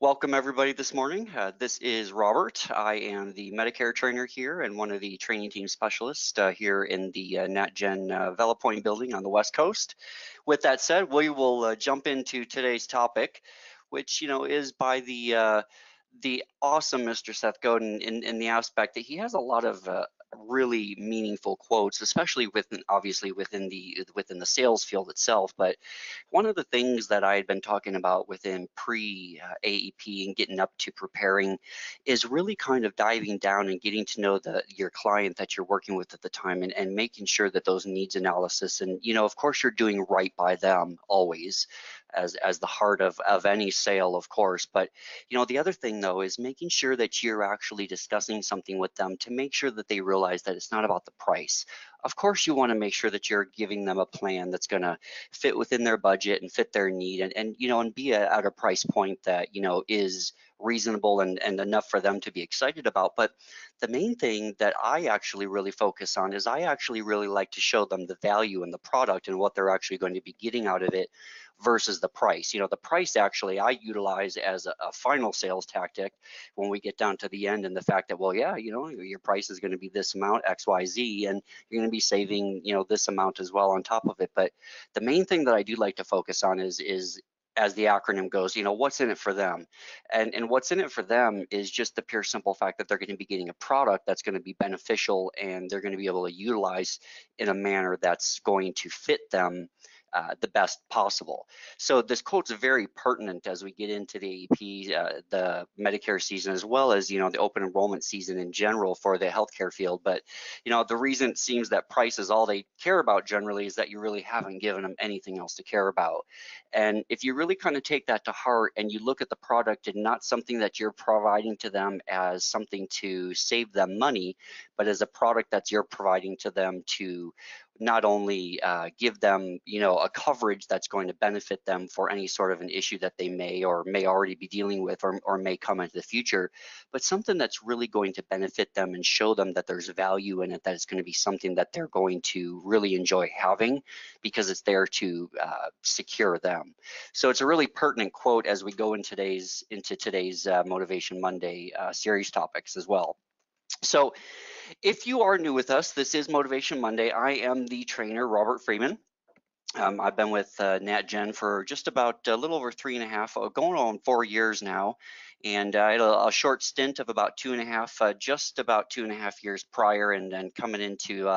Welcome everybody this morning. This is Robert. I am the Medicare trainer here and one of the training team specialists here in the NatGen Vela Point building on the West Coast. With that said, we will jump into today's topic, which is by the awesome Mr. Seth Godin in the aspect that he has a lot of really meaningful quotes, especially obviously within the sales field itself. But one of the things that I had been talking about within pre-AEP and getting up to preparing is really kind of diving down and getting to know your client that you're working with at the time, and making sure that those needs analysis, and of course you're doing right by them always as the heart of any sale, of course. But the other thing though is making sure that you're actually discussing something with them to make sure that they realize that it's not about the price. Of course, you want to make sure that you're giving them a plan that's going to fit within their budget and fit their need, and be at a price point that is reasonable and enough for them to be excited about. But the main thing that I actually really focus on is I actually really like to show them the value in the product and what they're actually going to be getting out of it versus the price. The price actually I utilize as a final sales tactic when we get down to the end, and the fact that, well, yeah, your price is going to be this amount, XYZ, and you're going to be saving, this amount as well on top of it. But the main thing that I do like to focus on is as the acronym goes, what's in it for them. And what's in it for them is just the pure simple fact that they're going to be getting a product that's going to be beneficial, and they're going to be able to utilize in a manner that's going to fit them the best possible. So this quote's very pertinent as we get into the AEP, the Medicare season, as well as the open enrollment season in general for the healthcare field. But the reason it seems that price is all they care about generally is that you really haven't given them anything else to care about. And if you really kind of take that to heart and you look at the product and not something that you're providing to them as something to save them money, but as a product that you're providing to them to not only give them, a coverage that's going to benefit them for any sort of an issue that they may already be dealing with, or may come into the future, but something that's really going to benefit them and show them that there's value in it, that it's going to be something that they're going to really enjoy having because it's there to secure them. So it's a really pertinent quote as we go into today's Motivation Monday series topics as well. So if you are new with us, this is Motivation Monday. I am the trainer, Robert Freeman. I've been with NatGen for just about a little over 3.5, going on 4 years now. And I had a short stint of about 2.5, just about 2.5 years prior, and then coming into,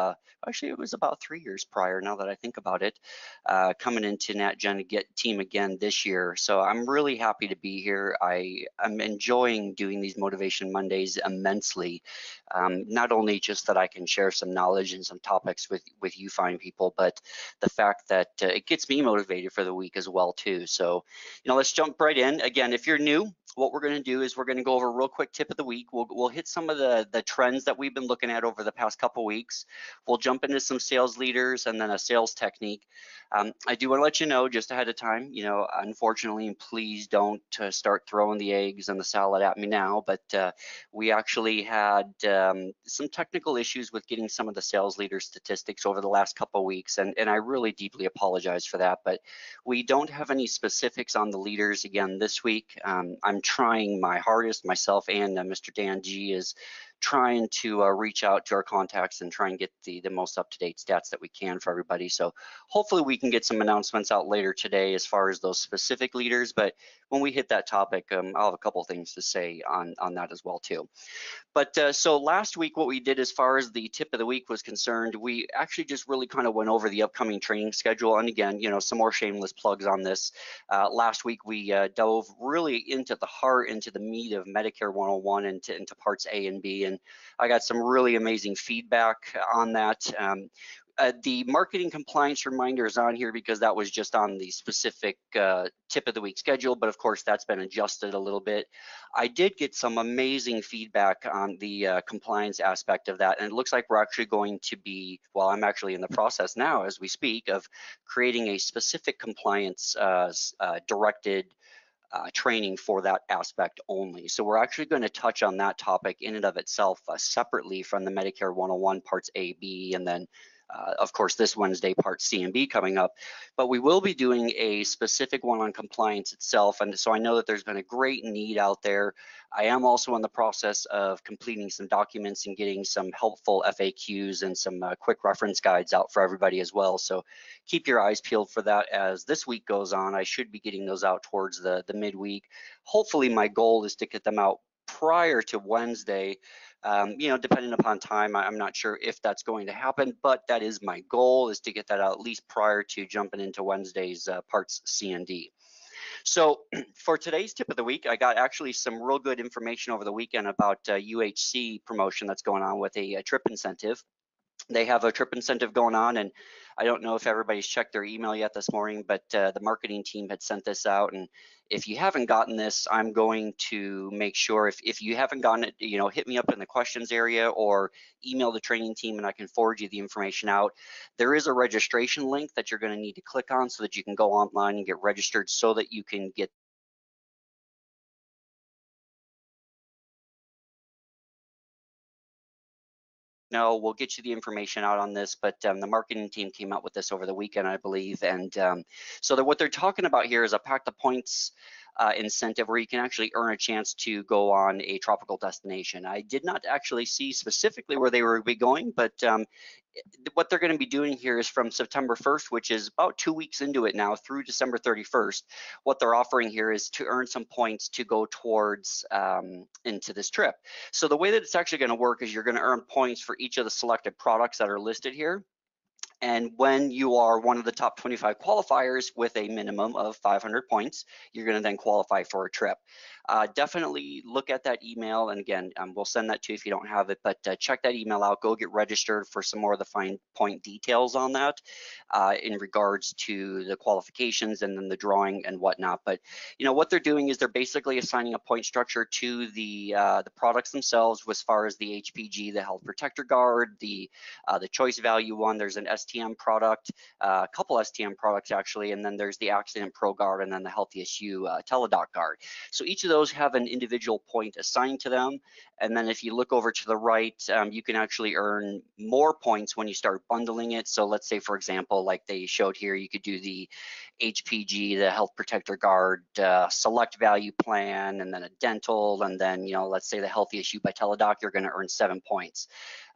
actually it was about 3 years prior now that I think about it, coming into NatGen team again this year. So I'm really happy to be here. I'm enjoying doing these Motivation Mondays immensely. Not only just that I can share some knowledge and some topics with you fine people, but the fact that it gets me motivated for the week as well too. So, let's jump right in. Again, if you're new, what we're going to do is we're going to go over a real quick tip of the week. We'll hit some of the trends that we've been looking at over the past couple weeks. We'll jump into some sales leaders and then a sales technique. I do want to let you know just ahead of time, unfortunately, please don't start throwing the eggs and the salad at me now, but we actually had some technical issues with getting some of the sales leader statistics over the last couple of weeks, and I really deeply apologize for that, but we don't have any specifics on the leaders again this week. I'm trying my hardest, myself and Mr. Dan G is trying to reach out to our contacts and try and get the most up-to-date stats that we can for everybody. So hopefully we can get some announcements out later today as far as those specific leaders, but when we hit that topic, I'll have a couple things to say on that as well too. But so last week, what we did as far as the tip of the week was concerned, we actually just really kind of went over the upcoming training schedule. And again, some more shameless plugs on this. Last week, we dove really into the heart, into the meat of Medicare 101, into parts A and B. And I got some really amazing feedback on that. The marketing compliance reminder is on here because that was just on the specific tip of the week schedule, but of course that's been adjusted a little bit. I did get some amazing feedback on the compliance aspect of that, and it looks like we're actually going to be, well, I'm actually in the process now as we speak of creating a specific compliance directed training for that aspect only. So we're actually going to touch on that topic in and of itself separately from the Medicare 101 parts A, B, and then of course, this Wednesday, Part C and B coming up, but we will be doing a specific one on compliance itself. And so I know that there's been a great need out there. I am also in the process of completing some documents and getting some helpful FAQs and some quick reference guides out for everybody as well. So keep your eyes peeled for that as this week goes on. I should be getting those out towards the midweek. Hopefully my goal is to get them out prior to Wednesday. Depending upon time, I'm not sure if that's going to happen, but that is my goal, is to get that out at least prior to jumping into Wednesday's parts C and D. So for today's tip of the week, I got actually some real good information over the weekend about UHC promotion that's going on with a trip incentive. They have a trip incentive going on, and I don't know if everybody's checked their email yet this morning, but the marketing team had sent this out. And if you haven't gotten this, I'm going to make sure, if you haven't gotten it, hit me up in the questions area or email the training team and I can forward you the information out. There is a registration link that you're going to need to click on so that you can go online and get registered so that you can get No, we'll get you the information out on this, but the marketing team came out with this over the weekend, I believe. And so what they're talking about here is a Pack the Points incentive where you can actually earn a chance to go on a tropical destination. I did not actually see specifically where they were going, but what they're going to be doing here is from September 1st, which is about 2 weeks into it now, through December 31st. What they're offering here is to earn some points to go towards into this trip. So the way that it's actually going to work is you're going to earn points for each of the selected products that are listed here. And when you are one of the top 25 qualifiers with a minimum of 500 points, you're going to then qualify for a trip. Definitely look at that email. And again, we'll send that to you if you don't have it, but check that email out. Go get registered for some more of the fine point details on that in regards to the qualifications and then the drawing and whatnot. But what they're doing is they're basically assigning a point structure to the products themselves, as far as the HPG, the Health Protector Guard, the choice value one. There's an STM product, a couple STM products actually, and then there's the Accident Pro Guard and then the HealthiestU Teledoc Guard. So each of those have an individual point assigned to them. And then if you look over to the right, you can actually earn more points when you start bundling it. So let's say, for example, like they showed here, you could do the HPG, the Health Protector Guard, select value plan, and then a dental, and then, let's say the HealthiestU by Teledoc, you're going to earn 7 points.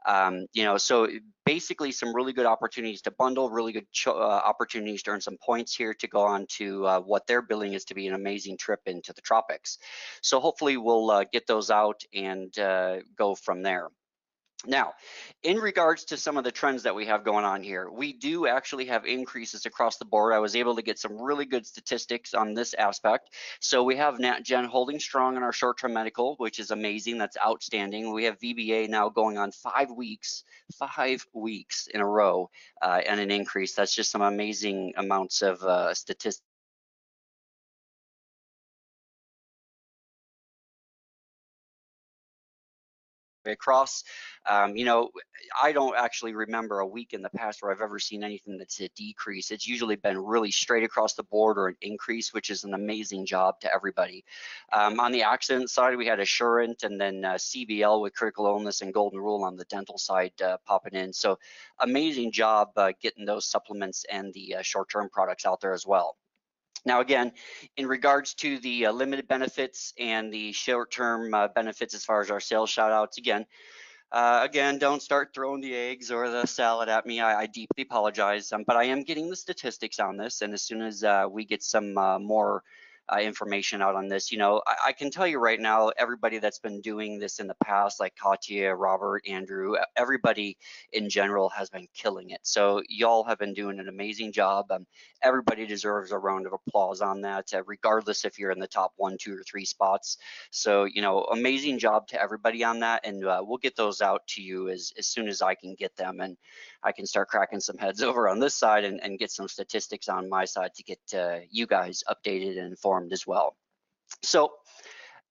So basically some really good opportunities to bundle, really good opportunities to earn some points here to go on to what they're billing is to be an amazing trip into the tropics. So hopefully we'll get those out and go from there. Now, in regards to some of the trends that we have going on here, we do actually have increases across the board. I was able to get some really good statistics on this aspect. So we have NatGen holding strong in our short-term medical, which is amazing. That's outstanding. We have VBA now going on 5 weeks in a row and an increase. That's just some amazing amounts of statistics across. I don't actually remember a week in the past where I've ever seen anything that's a decrease. It's usually been really straight across the board or an increase, which is an amazing job to everybody. On the accident side, we had Assurant and then CBL with critical illness and Golden Rule on the dental side popping in. So amazing job getting those supplements and the short-term products out there as well. Now, again, in regards to the limited benefits and the short-term benefits as far as our sales shout-outs, again, don't start throwing the eggs or the salad at me. I deeply apologize, but I am getting the statistics on this, and as soon as we get some more information out on this, I can tell you right now, everybody that's been doing this in the past, like Katya, Robert, Andrew, everybody in general has been killing it. So y'all have been doing an amazing job. Everybody deserves a round of applause on that, regardless if you're in the top 1, 2, or 3 spots. So, amazing job to everybody on that, and we'll get those out to you as soon as I can get them, and I can start cracking some heads over on this side and get some statistics on my side to get you guys updated and informed as well. So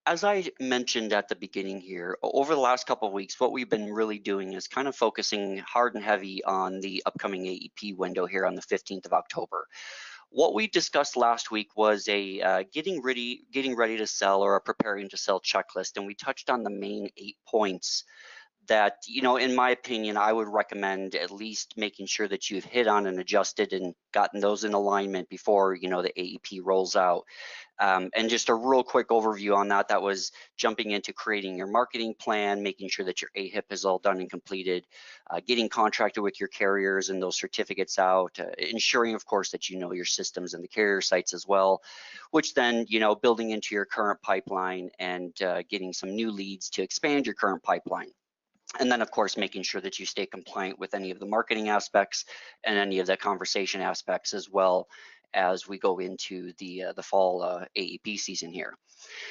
as I mentioned at the beginning here, over the last couple of weeks, what we've been really doing is kind of focusing hard and heavy on the upcoming AEP window here on the 15th of October. What we discussed last week was a getting ready to sell or a preparing to sell checklist, and we touched on the main 8 points that, in my opinion, I would recommend at least making sure that you've hit on and adjusted and gotten those in alignment before, the AEP rolls out. And just a real quick overview on that, that was jumping into creating your marketing plan, making sure that your AHIP is all done and completed, getting contracted with your carriers and those certificates out, ensuring, of course, that you know your systems and the carrier sites as well, which then, building into your current pipeline and getting some new leads to expand your current pipeline. And then, of course, making sure that you stay compliant with any of the marketing aspects and any of the conversation aspects as well as we go into the fall AEP season here.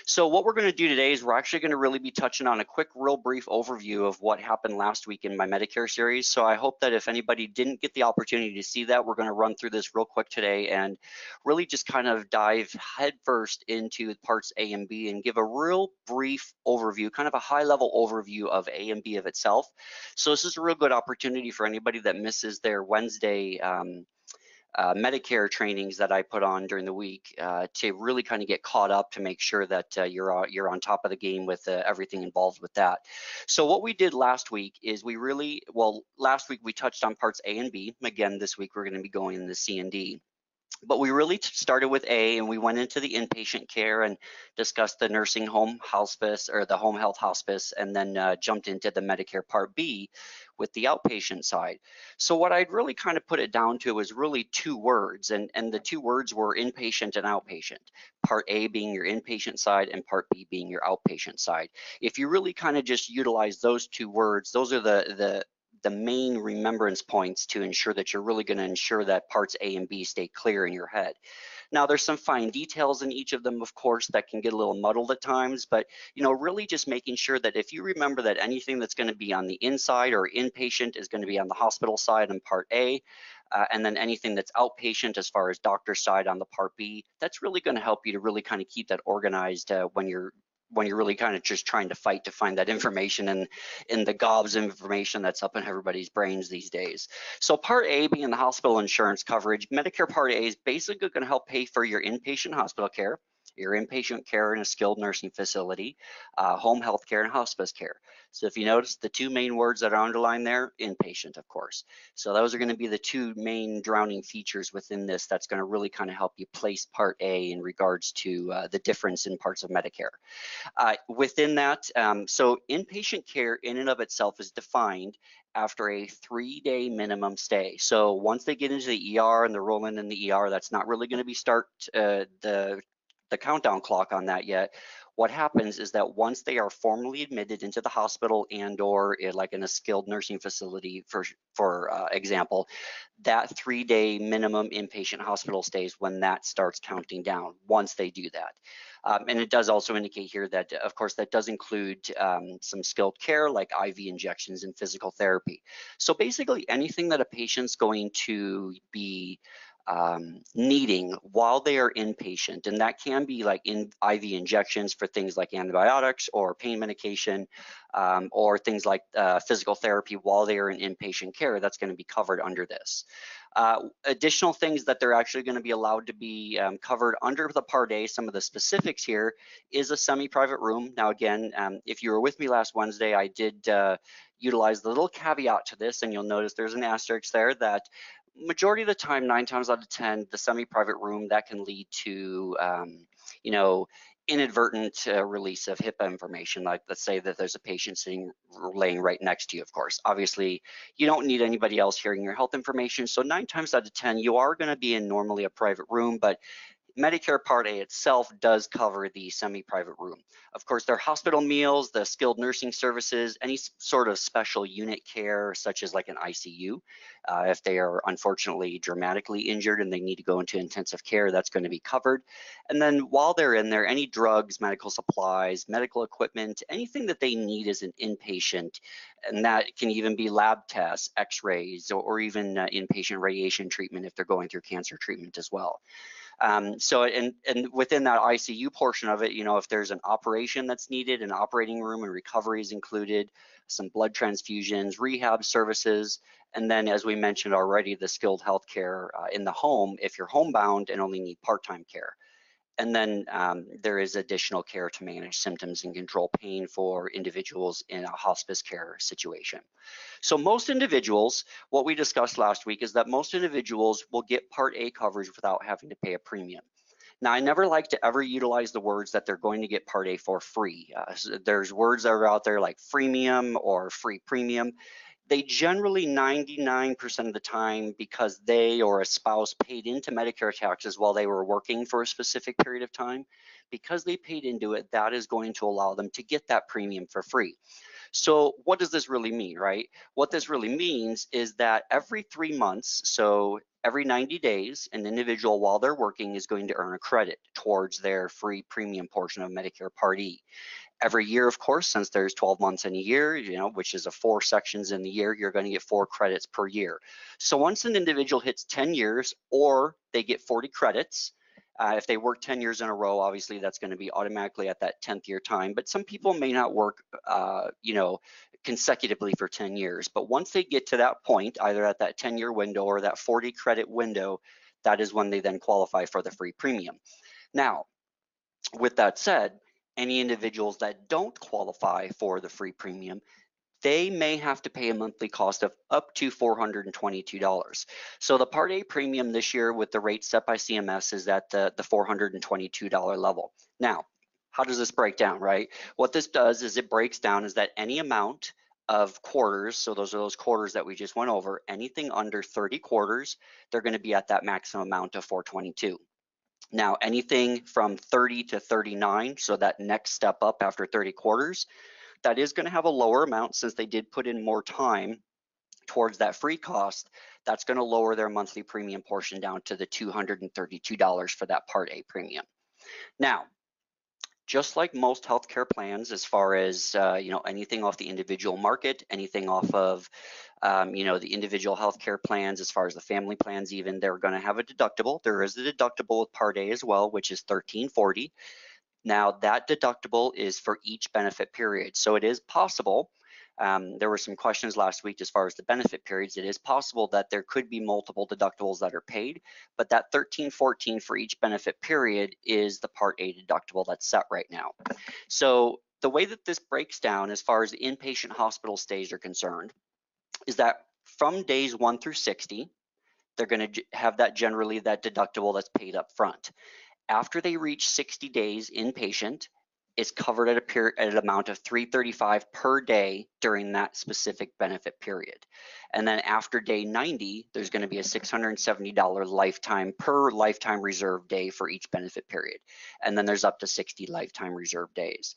So what we're going to do today is we're actually going to really be touching on a quick, real brief overview of what happened last week in my Medicare series. So I hope that if anybody didn't get the opportunity to see that, we're going to run through this real quick today and really just kind of dive headfirst into parts A and B and give a real brief overview, kind of a high-level overview of A and B of itself. So this is a real good opportunity for anybody that misses their Wednesday Medicare trainings that I put on during the week to really kind of get caught up to make sure that you're on top of the game with everything involved with that. So what we did last week is last week we touched on parts A and B. Again, this week we're going to be going into C and D. But we really started with A, and we went into the inpatient care and discussed the nursing home hospice or the home health hospice, and then jumped into the Medicare Part B with the outpatient side. So what I'd really kind of put it down to was really two words, and the two words were inpatient and outpatient. Part A being your inpatient side and Part B being your outpatient side. If you really kind of just utilize those two words, those are the main remembrance points to ensure that you're really going to ensure that parts A and B stay clear in your head. Now, there's some fine details in each of them, of course, that can get a little muddled at times, but really just making sure that if you remember that anything that's going to be on the inside or inpatient is going to be on the hospital side on Part A, and then anything that's outpatient as far as doctor side on the Part B, that's really going to help you to really kind of keep that organized when you're really kind of just trying to fight to find that information and in the gobs of information that's up in everybody's brains these days. So Part A being the hospital insurance coverage, Medicare Part A is basically going to help pay for your inpatient hospital care, your inpatient care in a skilled nursing facility, home health care, and hospice care. So if you notice the two main words that are underlined there, inpatient, of course. So those are going to be the two main drowning features within this that's going to really kind of help you place Part A in regards to the difference in parts of Medicare. Within that, so inpatient care in and of itself is defined after a 3-day minimum stay. So once they get into the ER and they're rolling in the ER, that's not really going to be the countdown clock on that yet. What happens is that once they are formally admitted into the hospital and or like in a skilled nursing facility, for example, that 3-day minimum inpatient hospital stays when that starts counting down once they do that. And it does also indicate here that, of course, that does include some skilled care like IV injections and physical therapy. So basically anything that a patient's going to be needing while they are inpatient, and that can be like in IV injections for things like antibiotics or pain medication, or things like physical therapy while they are in inpatient care, that's going to be covered under this. Additional things that they're actually going to be allowed to be covered under the Part A, some of the specifics here, is a semi-private room. Now again, if you were with me last Wednesday, I did utilize the little caveat to this, and you'll notice there's an asterisk there that majority of the time, 9 times out of 10, the semi-private room, that can lead to, inadvertent release of HIPAA information. Like, let's say that there's a patient laying right next to you, of course. Obviously, you don't need anybody else hearing your health information. So 9 times out of 10, you are going to be in normally a private room, but Medicare Part A itself does cover the semi-private room. Of course, their hospital meals, the skilled nursing services, any sort of special unit care, such as like an ICU, if they are unfortunately dramatically injured and they need to go into intensive care, that's going to be covered. And then while they're in there, any drugs, medical supplies, medical equipment, anything that they need as an inpatient, and that can even be lab tests, x-rays, or even inpatient radiation treatment if they're going through cancer treatment as well. So and within that ICU portion of it, if there's an operation that's needed, an operating room and recovery is included, some blood transfusions, rehab services, and then, as we mentioned already, the skilled healthcare in the home if you're homebound and only need part-time care. And then there is additional care to manage symptoms and control pain for individuals in a hospice care situation. So most individuals, what we discussed last week is that most individuals will get Part A coverage without having to pay a premium. Now, I never like to ever utilize the words that they're going to get Part A for free. There's words that are out there like freemium or free premium. They generally 99% of the time, because they or a spouse paid into Medicare taxes while they were working for a specific period of time, because they paid into it, that is going to allow them to get that premium for free. So what does this really mean, right? What this really means is that every 3 months, so every 90 days, an individual while they're working is going to earn a credit towards their free premium portion of Medicare Part E. Every year, of course, since there's 12 months in a year, which is 4 sections in the year, you're going to get 4 credits per year. So once an individual hits 10 years or they get 40 credits, if they work 10 years in a row, obviously that's going to be automatically at that 10th year time. But some people may not work, consecutively for 10 years. But once they get to that point, either at that 10-year window or that 40 credit window, that is when they then qualify for the free premium. Now, with that said, any individuals that don't qualify for the free premium, they may have to pay a monthly cost of up to $422. So the Part A premium this year with the rate set by CMS is at the $422 level. Now, how does this break down, right? What this does is it breaks down is that any amount of quarters, so those are those quarters that we just went over, anything under 30 quarters, they're going to be at that maximum amount of $422. Now, anything from 30 to 39, so that next step up after 30 quarters, that is going to have a lower amount since they did put in more time towards that free cost. That's going to lower their monthly premium portion down to the $232 for that Part A premium. Now, just like most healthcare plans, as far as anything off the individual market, anything off of the individual healthcare plans, as far as the family plans, even, they're going to have a deductible. There is a deductible with Part A as well, which is $1,340. Now, that deductible is for each benefit period. So it is possible. There were some questions last week as far as the benefit periods. It is possible that there could be multiple deductibles that are paid, but that $1,314 for each benefit period is the Part A deductible that's set right now. So the way that this breaks down as far as the inpatient hospital stays are concerned is that from days 1 through 60, they're going to have that generally that deductible that's paid up front. After they reach 60 days inpatient, it's covered at an amount of $335 per day during that specific benefit period. And then after day 90, there's going to be a $670 lifetime reserve day for each benefit period. And then there's up to 60 lifetime reserve days.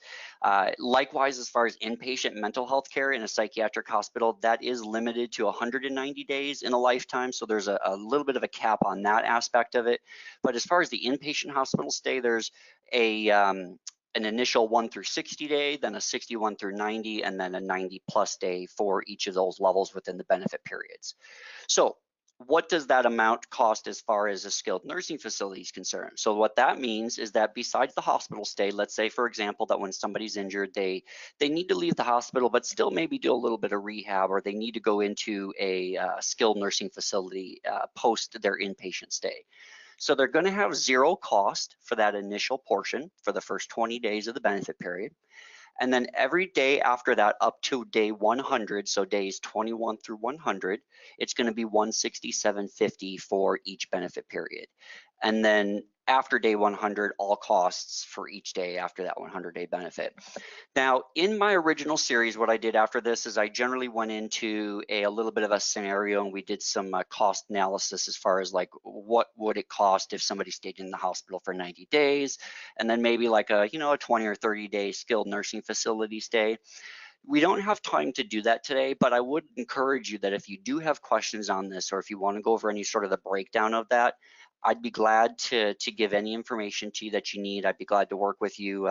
Likewise, as far as inpatient mental health care in a psychiatric hospital, that is limited to 190 days in a lifetime. So there's a little bit of a cap on that aspect of it. But as far as the inpatient hospital stay, there's an initial 1 through 60 day, then a 61 through 90, and then a 90+ day for each of those levels within the benefit periods. So what does that amount cost as far as a skilled nursing facility is concerned? So what that means is that besides the hospital stay, let's say, for example, that when somebody's injured, they need to leave the hospital, but still maybe do a little bit of rehab, or they need to go into a skilled nursing facility post their inpatient stay. So they're going to have zero cost for that initial portion for the first 20 days of the benefit period. And then every day after that up to day 100, so days 21 through 100, it's going to be $167.50 for each benefit period. And then after day 100, all costs for each day after that 100-day benefit. Now, in my original series, what I did after this is I generally went into a little bit of a scenario, and we did some cost analysis as far as like what would it cost if somebody stayed in the hospital for 90 days, and then maybe like a 20 or 30-day skilled nursing facility stay. We don't have time to do that today, but I would encourage you that if you do have questions on this, or if you want to go over any sort of the breakdown of that, I'd be glad to give any information to you that you need. I'd be glad to work with you.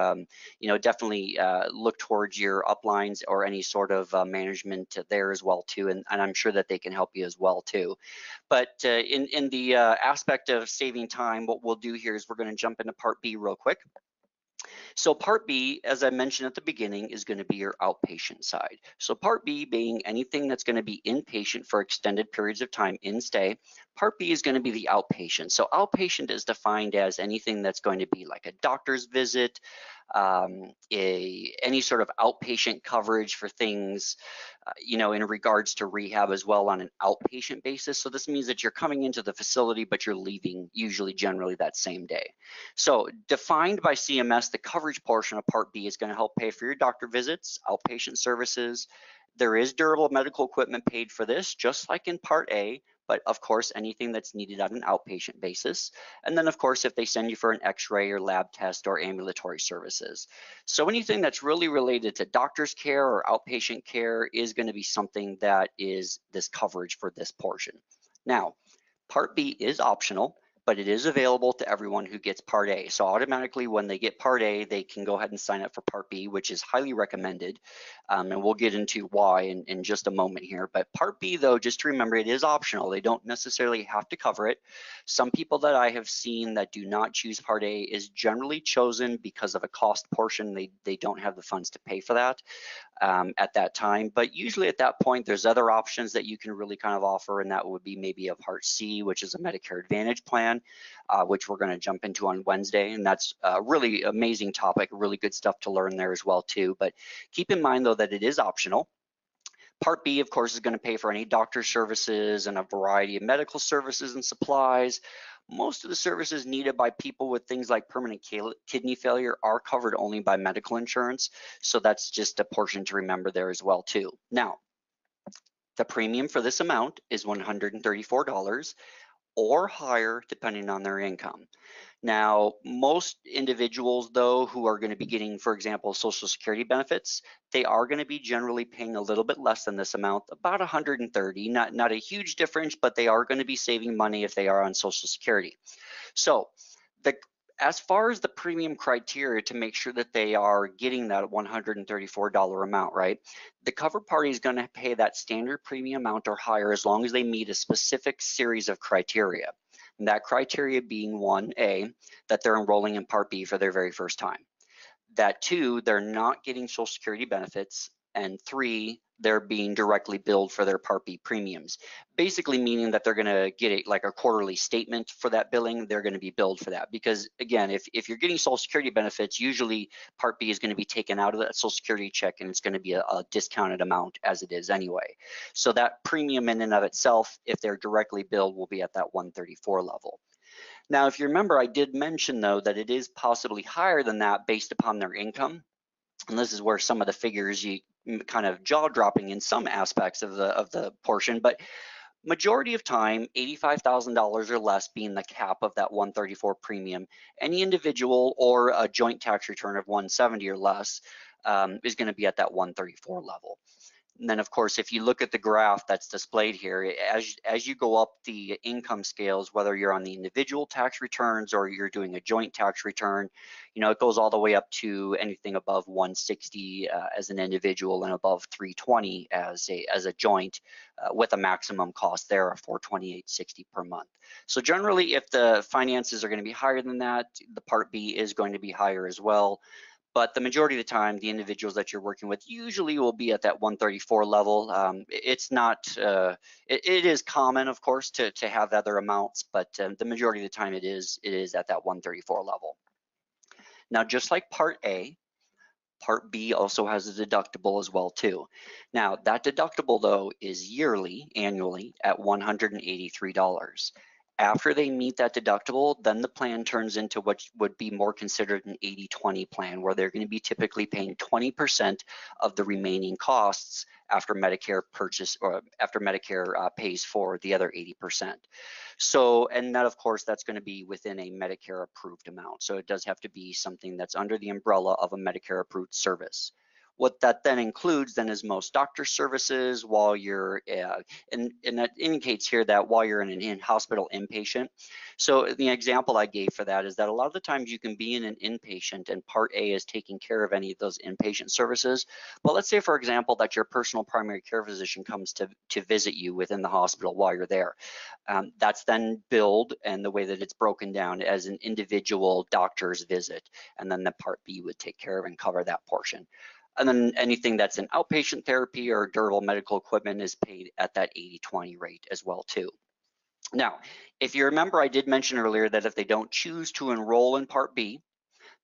Definitely look towards your uplines or any sort of management there as well too, and I'm sure that they can help you as well too. But in the aspect of saving time, what we'll do here is we're going to jump into Part B real quick. So Part B, as I mentioned at the beginning, is going to be your outpatient side. So Part B being anything that's going to be inpatient for extended periods of time in stay. Part B is going to be the outpatient. So outpatient is defined as anything that's going to be like a doctor's visit, any sort of outpatient coverage for things, in regards to rehab as well on an outpatient basis. So this means that you're coming into the facility, but you're leaving usually generally that same day. So defined by CMS, the coverage portion of Part B is going to help pay for your doctor visits, outpatient services. There is durable medical equipment paid for this, just like in Part A, but of course, anything that's needed on an outpatient basis. And then of course, if they send you for an x-ray or lab test or ambulatory services. So anything that's really related to doctor's care or outpatient care is going to be something that is this coverage for this portion. Now, Part B is optional, but it is available to everyone who gets Part A. So automatically when they get Part A, they can go ahead and sign up for Part B, which is highly recommended. And we'll get into why in just a moment here. But Part B, though, just to remember, it is optional. They don't necessarily have to cover it. Some people that I have seen that do not choose Part A is generally chosen because of a cost portion. They don't have the funds to pay for that. At that time, but usually at that point there's other options that you can really kind of offer, and that would be maybe a Part C, which is a Medicare Advantage plan, which we're going to jump into on Wednesday, and that's a really amazing topic, really good stuff to learn there as well too. But keep in mind though that it is optional. Part B, of course, is going to pay for any doctor services and a variety of medical services and supplies. Most of the services needed by people with things like permanent kidney failure are covered only by medical insurance. So that's just a portion to remember there as well too. Now, the premium for this amount is $134 or higher depending on their income. Now, most individuals, though, who are going to be getting, for example, Social Security benefits, they are going to be generally paying a little bit less than this amount, about $130. Not a huge difference, but they are going to be saving money if they are on Social Security. So, as far as the premium criteria to make sure that they are getting that $134 amount, right? The covered party is going to pay that standard premium amount or higher as long as they meet a specific series of criteria. And that criteria being 1A, that they're enrolling in Part B for their very first time. That 2, they're not getting Social Security benefits. And 3, they're being directly billed for their Part B premiums. Basically meaning that they're gonna get like a quarterly statement for that billing, they're gonna be billed for that. Because again, if you're getting Social Security benefits, usually Part B is gonna be taken out of that Social Security check and it's gonna be a discounted amount as it is anyway. So that premium in and of itself, if they're directly billed, will be at that 134 level. Now, if you remember, I did mention though that it is possibly higher than that based upon their income. And this is where some of the figures you kind of jaw-dropping in some aspects of the portion, but majority of time, $85,000 or less being the cap of that 134 premium. Any individual or a joint tax return of 170 or less is going to be at that 134 level. And then, of course, if you look at the graph that's displayed here, as you go up the income scales, whether you're on the individual tax returns or you're doing a joint tax return, it goes all the way up to anything above 160 as an individual and above 320 as a joint, with a maximum cost there of $428.60 per month. So generally, if the finances are going to be higher than that, the Part B is going to be higher as well. But the majority of the time, the individuals that you're working with usually will be at that 134 level. It's not, it is common, of course, to have other amounts, but the majority of the time it is at that 134 level. Now, just like Part A, Part B also has a deductible as well too. Now, that deductible though is annually at $183. After they meet that deductible, then the plan turns into what would be more considered an 80-20 plan, where they're going to be typically paying 20% of the remaining costs after Medicare pays for the other 80%. So, and that of course, that's going to be within a Medicare approved amount. So it does have to be something that's under the umbrella of a Medicare approved service. What that then includes then is most doctor services while you're, and that indicates here that while you're in an in-hospital inpatient. So the example I gave for that is that a lot of the times you can be in an inpatient and Part A is taking care of any of those inpatient services. But let's say, for example, that your personal primary care physician comes to visit you within the hospital while you're there. That's then billed, and the way that it's broken down as an individual doctor's visit. And then the Part B would take care of and cover that portion. And then anything that's an outpatient therapy or durable medical equipment is paid at that 80-20 rate as well too. Now, if you remember, I did mention earlier that if they don't choose to enroll in Part B,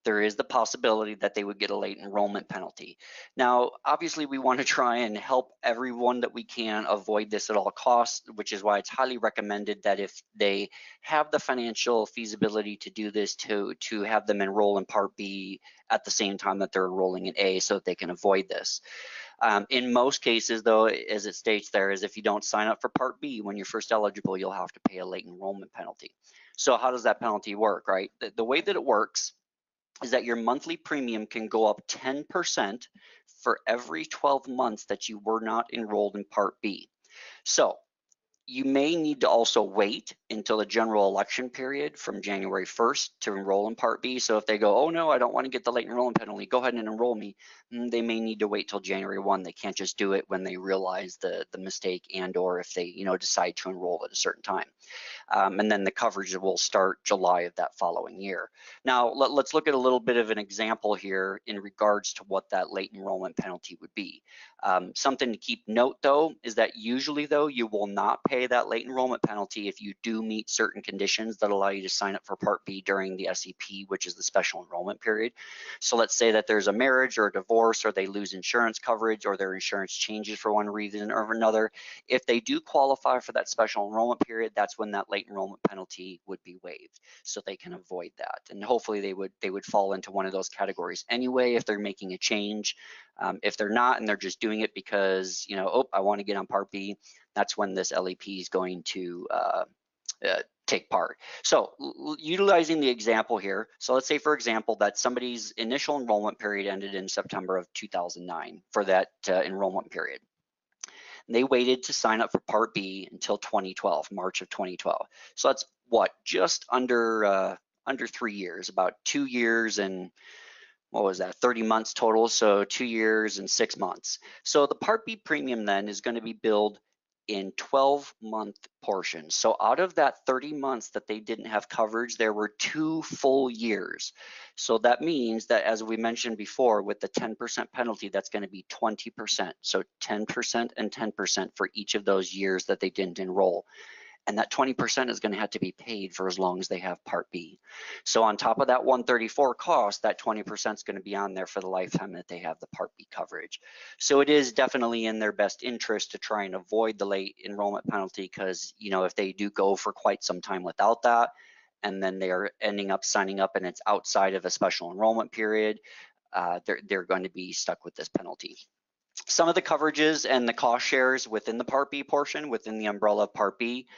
there is the possibility that they would get a late enrollment penalty. Now, obviously, we want to try and help everyone that we can avoid this at all costs, which is why it's highly recommended that if they have the financial feasibility to do this, to have them enroll in Part B at the same time that they're enrolling in A, so that they can avoid this. In most cases, though, as it states there, is if you don't sign up for Part B when you're first eligible, you'll have to pay a late enrollment penalty. So how does that penalty work, right? The way that it works is that your monthly premium can go up 10% for every 12 months that you were not enrolled in Part B. So you may need to also wait until the general election period from January 1st to enroll in Part B. So if they go, oh no, I don't want to get the late enrollment penalty, go ahead and enroll me, they may need to wait till January 1. They can't just do it when they realize the mistake, and or if they decide to enroll at a certain time. And then the coverage will start July of that following year. Now, let's look at a little bit of an example here in regards to what that late enrollment penalty would be. Something to keep note, though, is that usually, though, you will not pay that late enrollment penalty if you do meet certain conditions that allow you to sign up for Part B during the SEP, which is the special enrollment period. So let's say that there's a marriage or a divorce, or they lose insurance coverage, or their insurance changes for one reason or another. If they do qualify for that special enrollment period, that's when that late enrollment penalty would be waived, so they can avoid that. And hopefully they would fall into one of those categories anyway if they're making a change. If they're not and they're just doing it because, oh, I want to get on Part B, that's when this LEP is going to take part. So utilizing the example here, so let's say, for example, that somebody's initial enrollment period ended in September of 2009 for that enrollment period. They waited to sign up for Part B until 2012, March of 2012. So that's what, just under 3 years, about 2 years and what was that, 30 months total, so 2 years and 6 months. So the Part B premium then is going to be billed in 12-month portions. So out of that 30 months that they didn't have coverage, there were 2 full years. So that means that, as we mentioned before, with the 10% penalty, that's going to be 20%. So 10% and 10% for each of those years that they didn't enroll. And that 20% is going to have to be paid for as long as they have Part B. So on top of that 134 cost, that 20% is going to be on there for the lifetime that they have the Part B coverage. So it is definitely in their best interest to try and avoid the late enrollment penalty, because if they do go for quite some time without that, and then they are ending up signing up and it's outside of a special enrollment period, they're going to be stuck with this penalty. Some of the coverages and the cost shares within the Part B portion, within the umbrella of Part B,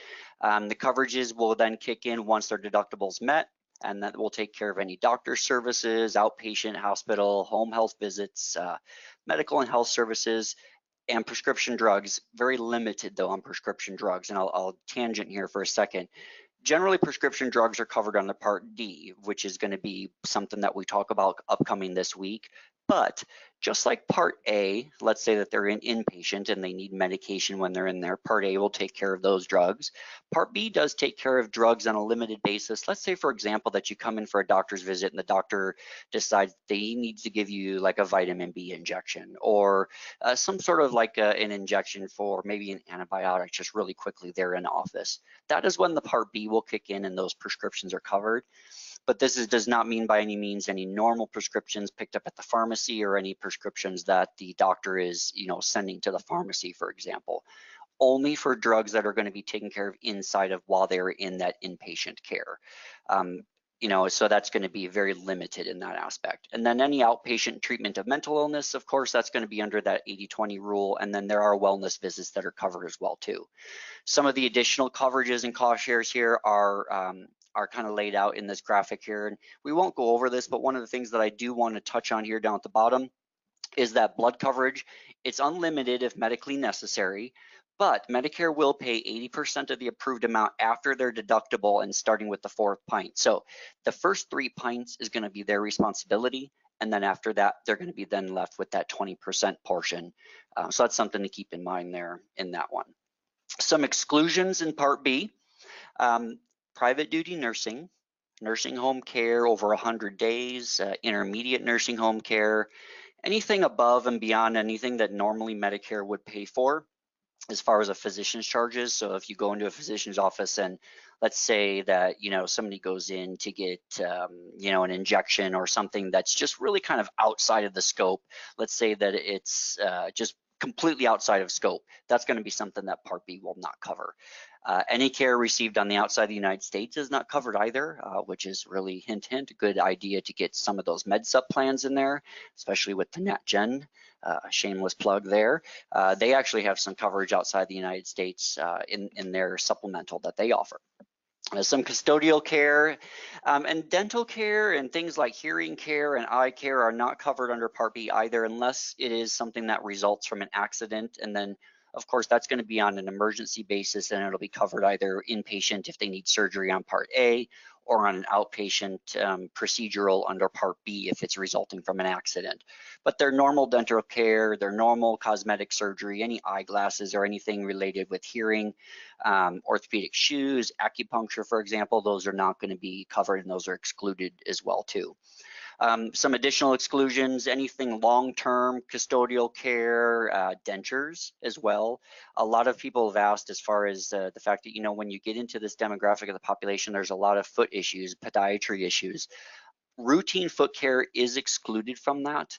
the coverages will then kick in once their deductibles met, and that will take care of any doctor services, outpatient hospital, home health visits, medical and health services, and prescription drugs. Very limited, though, on prescription drugs, and I'll tangent here for a second. Generally, prescription drugs are covered under Part D, which is going to be something that we talk about upcoming this week. But just like Part A, let's say that they're an inpatient and they need medication when they're in there, Part A will take care of those drugs. Part B does take care of drugs on a limited basis. Let's say, for example, that you come in for a doctor's visit and the doctor decides they needs to give you like a vitamin B injection, or some sort of like an injection for maybe an antibiotic just really quickly there in office. That is when the Part B will kick in and those prescriptions are covered. But this does not mean by any means any normal prescriptions picked up at the pharmacy, or any prescriptions that the doctor is sending to the pharmacy, for example. Only for drugs that are going to be taken care of inside of while they're in that inpatient care. So that's going to be very limited in that aspect. And then any outpatient treatment of mental illness, of course, that's going to be under that 80-20 rule. And then there are wellness visits that are covered as well too. Some of the additional coverages and cost shares here are kind of laid out in this graphic here. And we won't go over this, but one of the things that I do want to touch on here down at the bottom is that blood coverage. It's unlimited if medically necessary, but Medicare will pay 80% of the approved amount after their deductible and starting with the 4th pint. So the first 3 pints is going to be their responsibility. And then after that, they're going to be then left with that 20% portion. So that's something to keep in mind there in that one. Some exclusions in Part B, private duty nursing, nursing home care over 100 days, intermediate nursing home care, anything above and beyond anything that normally Medicare would pay for. as far as a physician's charges. So if you go into a physician's office and let's say that, somebody goes in to get, an injection or something that's just really kind of outside of the scope. Let's say that it's just completely outside of scope. That's going to be something that Part B will not cover. Any care received on the outside of the United States is not covered either, which is really, hint, hint, a good idea to get some of those MedSup plans in there, especially with the NatGen. Shameless plug there. They actually have some coverage outside the United States in their supplemental that they offer. Some custodial care and dental care and things like hearing care and eye care are not covered under Part B either, unless it is something that results from an accident. And then, of course, that's going to be on an emergency basis, and it'll be covered either inpatient if they need surgery on Part A, or on an outpatient procedural under Part B if it's resulting from an accident. But their normal dental care, their normal cosmetic surgery, any eyeglasses or anything related with hearing, orthopedic shoes, acupuncture, for example, those are not going to be covered, and those are excluded as well too. Some additional exclusions, anything long-term custodial care, dentures as well. A lot of people have asked as far as the fact that, when you get into this demographic of the population, there's a lot of foot issues, podiatry issues. Routine foot care is excluded from that,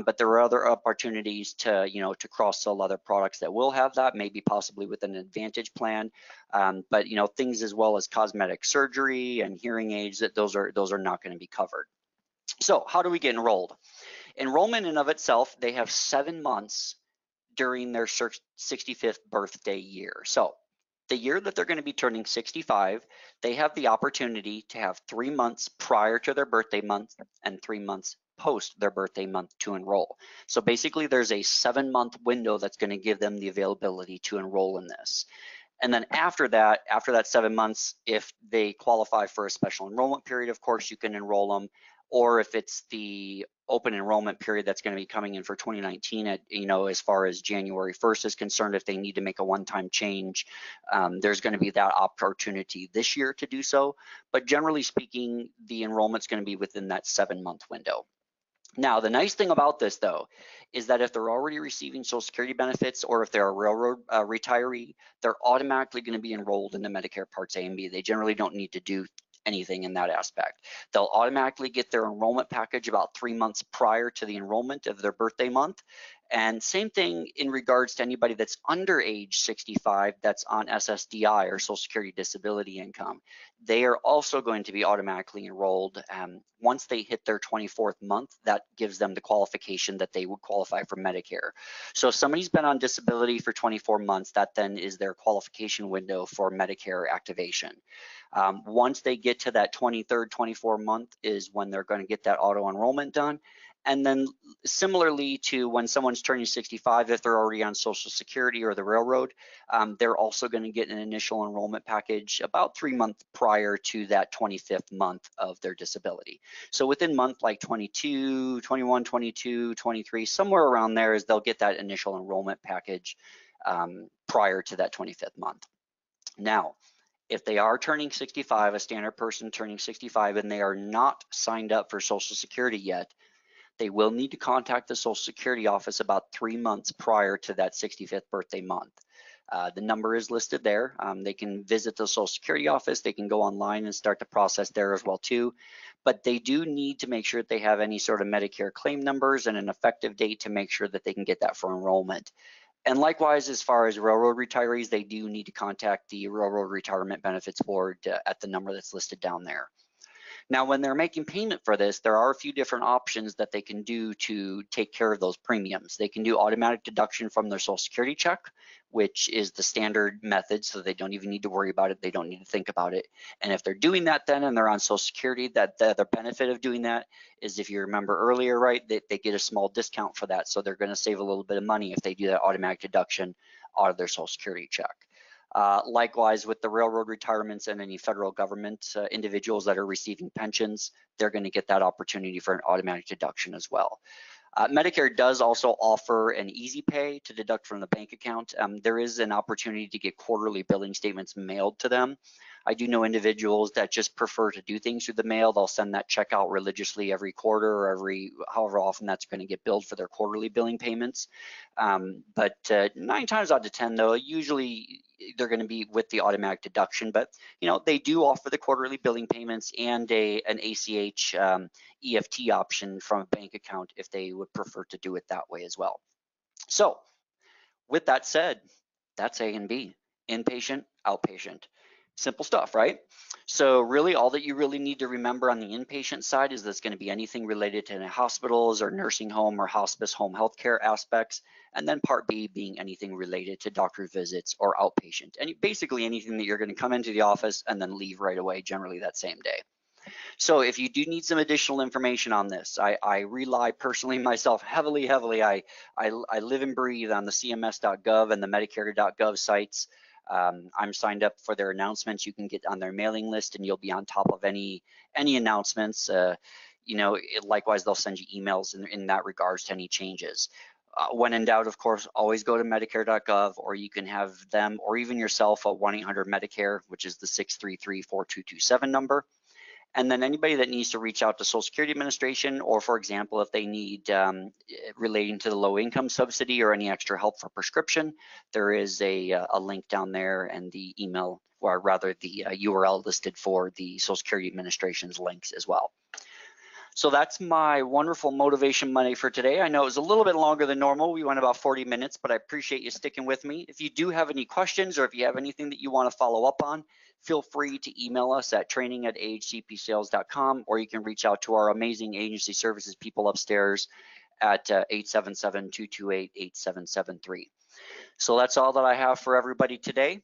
but there are other opportunities to, to cross-sell other products that will have that, maybe possibly with an Advantage plan. But, things as well as cosmetic surgery and hearing aids, that those are not going to be covered. So how do we get enrolled? Enrollment in of itself, they have 7 months during their 65th birthday year. So the year that they're going to be turning 65, they have the opportunity to have 3 months prior to their birthday month and 3 months post their birthday month to enroll. So basically there's a 7-month window that's going to give them the availability to enroll in this. And then after that 7 months, if they qualify for a special enrollment period, of course, you can enroll them. Or if it's the open enrollment period that's going to be coming in for 2019, as far as January 1st is concerned, if they need to make a one-time change, there's going to be that opportunity this year to do so. But generally speaking, the enrollment's going to be within that 7-month window. Now, the nice thing about this, though, is that if they're already receiving Social Security benefits, or if they're a railroad retiree, they're automatically going to be enrolled in the Medicare Parts A and B. They generally don't need to do anything in that aspect. They'll automatically get their enrollment package about 3 months prior to the enrollment of their birthday month. And same thing in regards to anybody that's under age 65 that's on SSDI or Social Security Disability Income. They are also going to be automatically enrolled. Once they hit their 24th month, that gives them the qualification that they would qualify for Medicare. So if somebody's been on disability for 24 months, that then is their qualification window for Medicare activation. Once they get to that 23rd, 24th month is when they're going to get that auto enrollment done. And then similarly to when someone's turning 65, if they're already on Social Security or the railroad, they're also going to get an initial enrollment package about 3 months prior to that 25th month of their disability. So within month like 22, 21, 22, 23, somewhere around there is they'll get that initial enrollment package prior to that 25th month. Now, if they are turning 65, a standard person turning 65, and they are not signed up for Social Security yet, they will need to contact the Social Security office about 3 months prior to that 65th birthday month. The number is listed there. They can visit the Social Security office. They can go online and start the process there as well too. But they do need to make sure that they have any sort of Medicare claim numbers and an effective date to make sure that they can get that for enrollment. And likewise, as far as railroad retirees, they do need to contact the Railroad Retirement Benefits Board at the number that's listed down there. Now, when they're making payment for this, there are a few different options that they can do to take care of those premiums. They can do automatic deduction from their Social Security check, which is the standard method, so they don't even need to worry about it. They don't need to think about it. And if they're doing that then and they're on Social Security, that the other benefit of doing that is, if you remember earlier, right, they get a small discount for that. So they're going to save a little bit of money if they do that automatic deduction out of their Social Security check. Likewise, with the railroad retirements and any federal government individuals that are receiving pensions, they're going to get that opportunity for an automatic deduction as well. Medicare does also offer an easy pay to deduct from the bank account. There is an opportunity to get quarterly billing statements mailed to them. I do know individuals that just prefer to do things through the mail. They'll send that check out religiously every quarter or however often that's going to get billed for their quarterly billing payments. But 9 times out of 10, though, usually they're going to be with the automatic deduction. But they do offer the quarterly billing payments and an ACH EFT option from a bank account if they would prefer to do it that way as well. So with that said, that's A and B, inpatient, outpatient. Simple stuff, right? So really all that you really need to remember on the inpatient side is that's going to be anything related to hospitals or nursing home or hospice home health care aspects. And then part B being anything related to doctor visits or outpatient. And basically anything that you're going to come into the office and then leave right away, generally that same day. So if you do need some additional information on this, I rely personally myself heavily. I live and breathe on the CMS.gov and the Medicare.gov sites. I'm signed up for their announcements. You can get on their mailing list and you'll be on top of any announcements. Likewise, they'll send you emails in that regards to any changes. When in doubt, of course, always go to Medicare.gov, or you can have them or even yourself a 1-800-MEDICARE, which is the 633-4227 number. And then anybody that needs to reach out to Social Security Administration, or for example, if they need relating to the low income subsidy or any extra help for prescription, there is a link down there and the email, or rather the URL listed for the Social Security Administration's links as well. So that's my wonderful Motivation Monday for today. I know it was a little bit longer than normal. We went about 40 minutes, but I appreciate you sticking with me. If you do have any questions or if you have anything that you want to follow up on, feel free to email us at training@ahcpsales.com, or you can reach out to our amazing agency services people upstairs at 877-228-8773. So that's all that I have for everybody today.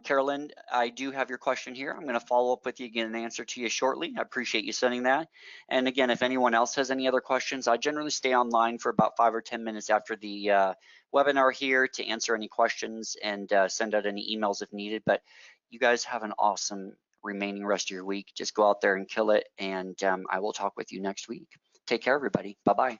Carolyn, I do have your question here. I'm going to follow up with you again and answer to you shortly. I appreciate you sending that. And again, if anyone else has any other questions, I generally stay online for about 5 or 10 minutes after the webinar here to answer any questions and send out any emails if needed. But you guys have an awesome remaining rest of your week. Just go out there and kill it. And I will talk with you next week. Take care, everybody. Bye-bye.